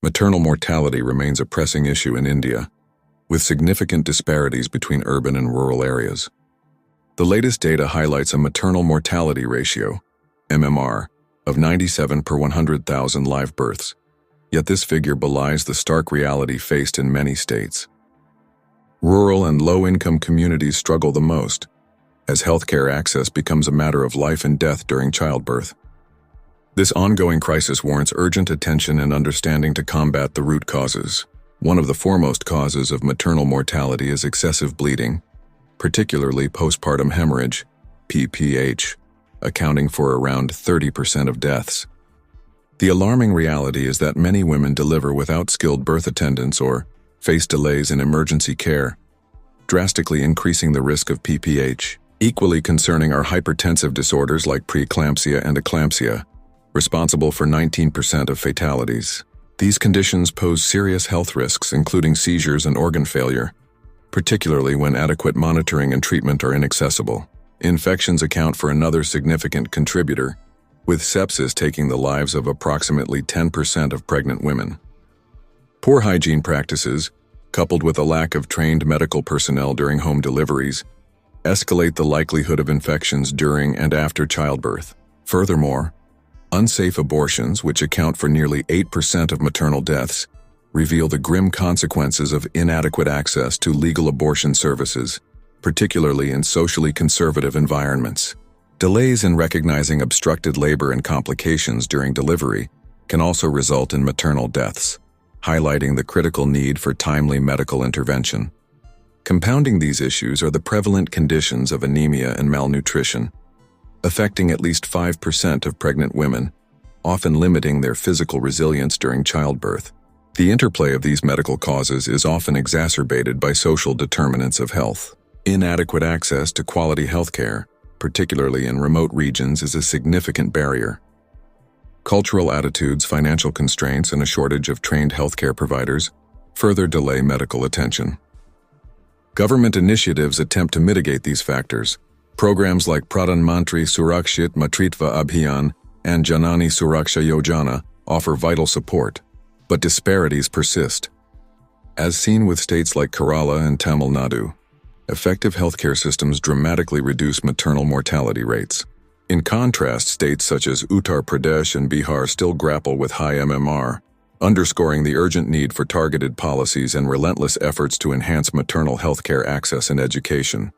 Maternal mortality remains a pressing issue in India, with significant disparities between urban and rural areas. The latest data highlights a maternal mortality ratio, MMR, of 97 per 100,000 live births, yet this figure belies the stark reality faced in many states. Rural and low-income communities struggle the most, as healthcare access becomes a matter of life and death during childbirth. This ongoing crisis warrants urgent attention and understanding to combat the root causes. One of the foremost causes of maternal mortality is excessive bleeding, particularly postpartum hemorrhage, PPH, accounting for around 30% of deaths. The alarming reality is that many women deliver without skilled birth attendants or face delays in emergency care, drastically increasing the risk of PPH. Equally concerning are hypertensive disorders like preeclampsia and eclampsia, responsible for 19% of fatalities. These conditions pose serious health risks, including seizures and organ failure, particularly when adequate monitoring and treatment are inaccessible. Infections account for another significant contributor, with sepsis taking the lives of approximately 10% of pregnant women. Poor hygiene practices, coupled with a lack of trained medical personnel during home deliveries, escalate the likelihood of infections during and after childbirth. Furthermore, unsafe abortions, which account for nearly 8% of maternal deaths, reveal the grim consequences of inadequate access to legal abortion services, particularly in socially conservative environments. Delays in recognizing obstructed labor and complications during delivery can also result in maternal deaths, highlighting the critical need for timely medical intervention. Compounding these issues are the prevalent conditions of anemia and malnutrition, affecting at least 5% of pregnant women, often limiting their physical resilience during childbirth. The interplay of these medical causes is often exacerbated by social determinants of health. Inadequate access to quality healthcare, particularly in remote regions, is a significant barrier. Cultural attitudes, financial constraints, and a shortage of trained healthcare providers further delay medical attention. Government initiatives attempt to mitigate these factors. Programs like Pradhan Mantri Surakshit Matritva Abhiyan and Janani Suraksha Yojana offer vital support, but disparities persist. As seen with states like Kerala and Tamil Nadu, effective healthcare systems dramatically reduce maternal mortality rates. In contrast, states such as Uttar Pradesh and Bihar still grapple with high MMR, underscoring the urgent need for targeted policies and relentless efforts to enhance maternal healthcare access and education.